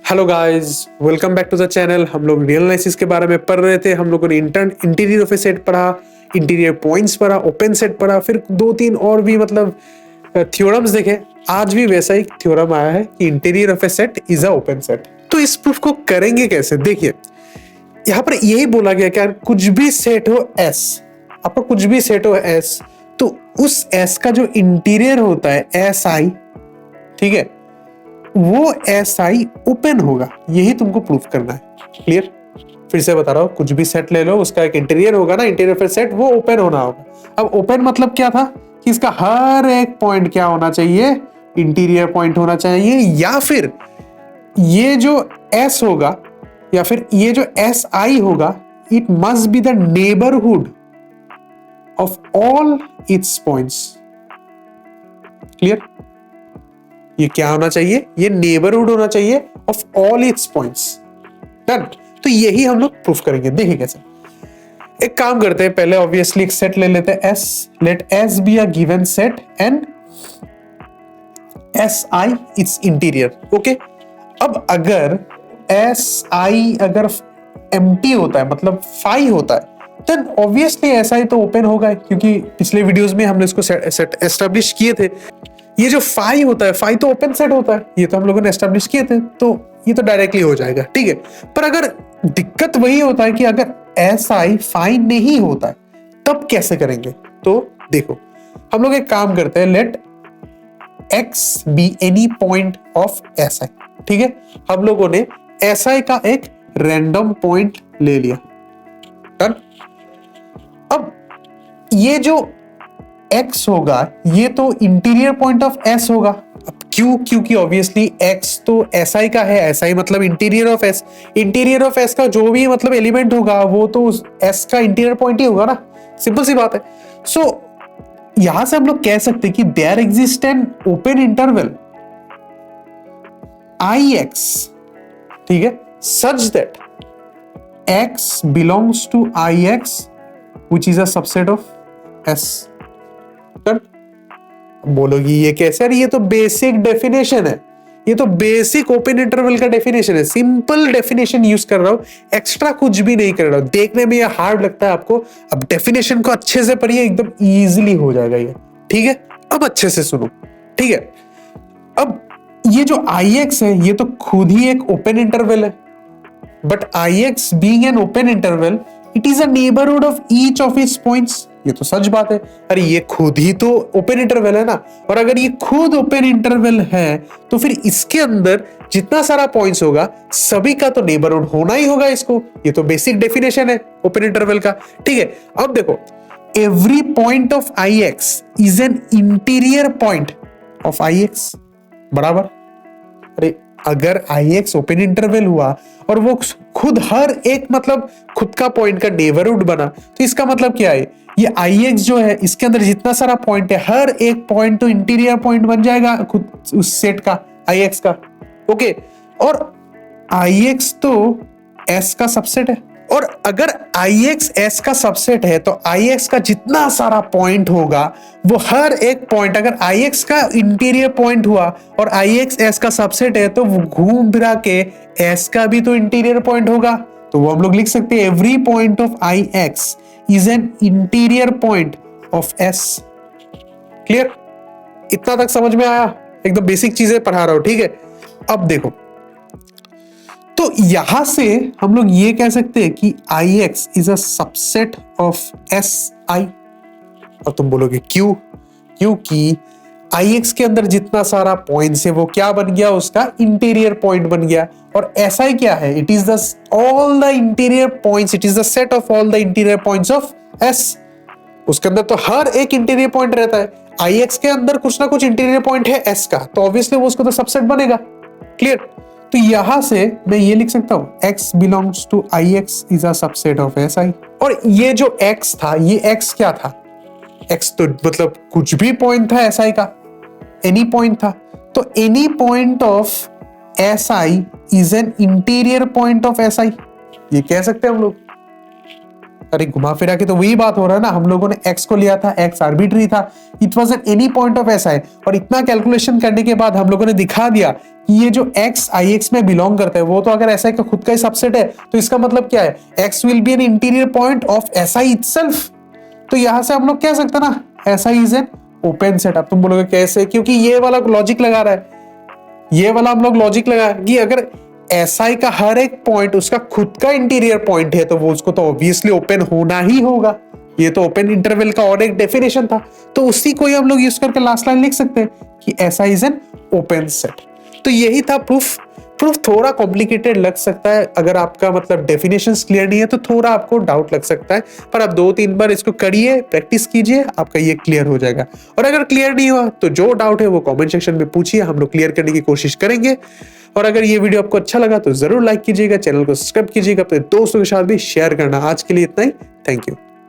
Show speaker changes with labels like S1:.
S1: Hello guys, welcome back to the channel. हम लोग real analysis के बारे में पढ़ रहे थे। हम लोगों ने इंटीरियर ऑफ ए सेट पढ़ा, इंटीरियर पॉइंट्स पढ़ा, ओपन सेट पढ़ा, फिर दो तीन और भी थ्योरम्स देखे। आज भी वैसा ही थ्योरम आया है कि interior of A set is a open set. तो इस प्रूफ को करेंगे कैसे? देखिए, यहाँ पर यही बोला गया कि कुछ भी सेट हो एस, आपका कुछ भी सेट हो एस, तो उस एस का जो इंटीरियर होता है एस आई, ठीक है, वो एस आई ओपन होगा। यही तुमको प्रूफ करना है। क्लियर? फिर से बता रहा हूं, कुछ भी सेट ले लो, उसका एक इंटीरियर होगा ना, इंटीरियर फिर सेट, वो ओपन होना होगा। अब ओपन मतलब क्या था कि इसका हर एक पॉइंट क्या होना चाहिए? इंटीरियर पॉइंट होना चाहिए, या फिर ये जो एस होगा या फिर ये जो एस आई होगा, it must be the neighbourhood of all it's points. Clear? ये क्या होना चाहिए? ये नेबरहुड होना चाहिए of all it's points. Done. तो यही हम लोग प्रूफ करेंगे। देखिए कैसे। एक काम करते हैं, पहले ऑब्वियसली एक सेट ले लेते हैं S. Let S be a given set and S I it's interior. Okay, अब अगर एस आई अगर एम्प्टी होता है, मतलब फाई होता है, देन ऑब्वियसली एस आई तो ओपन होगा, क्योंकि पिछले वीडियोस में हमने इसको सेट एस्टेब्लिश किए थे। ये जो फाई होता है, फाई तो ओपन सेट होता है, ये तो हम लोगों ने एस्टेब्लिश किए थे, तो ये तो डायरेक्टली हो जाएगा। ठीक है, पर अगर दिक्कत वही होता है कि अगर एस आई फाई नहीं होता है, तब कैसे करेंगे? तो देखो, हम लोग एक काम करते हैं, let x be any point of S I. ठीक है, हम लोगों ने एस आई का एक रैंडम पॉइंट ले लिया। डन। अब ये जो x होगा, ये तो इंटीरियर पॉइंट ऑफ s होगा। अब क्यों? क्योंकि ऑब्वियसली x तो si का है, si मतलब interior of s। Interior of s का जो भी मतलब एलिमेंट होगा, वो तो उस s का इंटीरियर पॉइंट ही होगा ना। सिंपल सी बात है। सो यहां से हम लोग कह सकते हैं कि there exist an open interval ix, ठीक है, सच दैट x belongs to ix which is a subset of s। बोलोगी ये कैसे? अरे ये तो बेसिक डेफिनेशन है, ये तो बेसिक ओपन इंटरवल का डेफिनेशन है। सिंपल डेफिनेशन यूज कर रहा हूं, एक्स्ट्रा कुछ भी नहीं कर रहा हूं। देखने में ये हार्ड लगता है आपको, अब डेफिनेशन को अच्छे से पढ़िए, एकदम इजीली हो जाएगा ये। ठीक है, अब अच्छे से सुनो। ठीक है, अब ये जो ix है, ये तो खुद ही एक ओपन इंटरवल है, but ix being an open interval, it is a neighborhood of each of its points। ये तो सच बात है। अरे ये खुद ही तो ओपन इंटरवल है ना, और अगर ये खुद ओपन इंटरवल है, तो फिर इसके अंदर जितना सारा पॉइंट्स होगा, सभी का तो नेबरहुड होना ही होगा इसको। ये तो बेसिक डेफिनेशन है ओपन इंटरवल का। ठीक है, अब देखो, every point of ix is an interior point of ix बराबर। अरे अगर ix ओपन इंटरवल हुआ और वो खुद हर एक मतलब खुद का पॉइंट का नेबरहुड बना, तो इसका मतलब क्या है? ये ix जो है, इसके अंदर जितना सारा पॉइंट है, हर एक पॉइंट तो इंटीरियर पॉइंट बन जाएगा खुद उस सेट का, ix का। ओके, और ix तो s का सबसेट है, और अगर ix s का सबसेट है, तो ix का जितना सारा पॉइंट होगा, वो हर एक पॉइंट, अगर ix का इंटीरियर पॉइंट हुआ और ix s का सबसेट है, तो वो घूम फिरा के s का भी तो इंटीरियर पॉइंट होगा। तो वो हम लोग लिख सकते हैं, every point of ix is an interior point of s। Clear? इतना तक समझ में आया? एकदम बेसिक चीजें पढ़ा रहा हूं। ठीक है, अब देखो, तो यहां से हम लोग ये कह सकते हैं कि ix is a subset of si। और तुम बोलोगे क्यों? क्योंकि ix के अंदर जितना सारा पॉइंट्स है, वो क्या बन गया? उसका इंटीरियर पॉइंट बन गया। और si क्या है? It is the all the interior points, it is the set of all the interior points of s। उसके अंदर तो हर एक इंटीरियर पॉइंट रहता है। ix के अंदर कुछ ना कुछ इंटीरियर पॉइंट है s का, तो ऑब्वियसली वो उसको तो सबसेट बनेगा। क्लियर? तो यहां से मैं ये लिख सकता हूं, x belongs to ix is a subset of si। और ये जो x था, ये x क्या था? x तो मतलब कुछ भी पॉइंट था si का, एनी पॉइंट था। तो any point of si is an interior point of si, ये कह सकते हैं हम लोग। अरे घुमा फिरा के तो वही बात हो रहा है ना, हम लोगों ने x को लिया था, x आर्बिट्री था, it was at any point of SI, और इतना कैलकुलेशन करने के बाद हम लोगों ने दिखा दिया कि ये जो x IX में बिलोंग करता है वो तो अगर SI का खुद का ही सबसेट है, तो इसका मतलब क्या है, x will be an interior point of SI इटसेल्फ। तो यहां से हम लोग कह सकते हैं ना SI is an open set. अब तुम बोलोगे कैसे, क्योंकि ये वाला लॉजिक लगा रहा है, ये वाला हम लोग लॉजिक लगा कि अगर SI का हर एक पॉइंट उसका खुद का इंटीरियर पॉइंट है तो वो उसको तो ऑब्वियसली ओपन होना ही होगा। ये तो ओपन इंटरवल का और एक डेफिनेशन था, तो उसी को ही हम लोग यूज करके लास्ट लाइन लिख सकते हैं कि SI is an open set. तो यही था प्रूफ। प्रूफ थोड़ा कॉम्प्लिकेटेड लग सकता है, अगर आपका मतलब डेफिनेशंस क्लियर नहीं है तो थोड़ा आपको डाउट लग सकता है, पर आप 2-3 बार इसको करिए, प्रैक्टिस कीजिए, आपका ये क्लियर हो जाएगा। और अगर क्लियर नहीं हुआ तो जो डाउट है वो कमेंट सेक्शन में पूछिए, हम लोग क्लियर करने की कोशिश करेंगे। और अगर ये वीडियो आपको अच्छा लगा तो जरूर लाइक कीजिएगा, चैनल को सब्सक्राइब कीजिएगा, अपने दोस्तों के साथ भी शेयर करना। आज के लिए इतना ही, थैंक यू।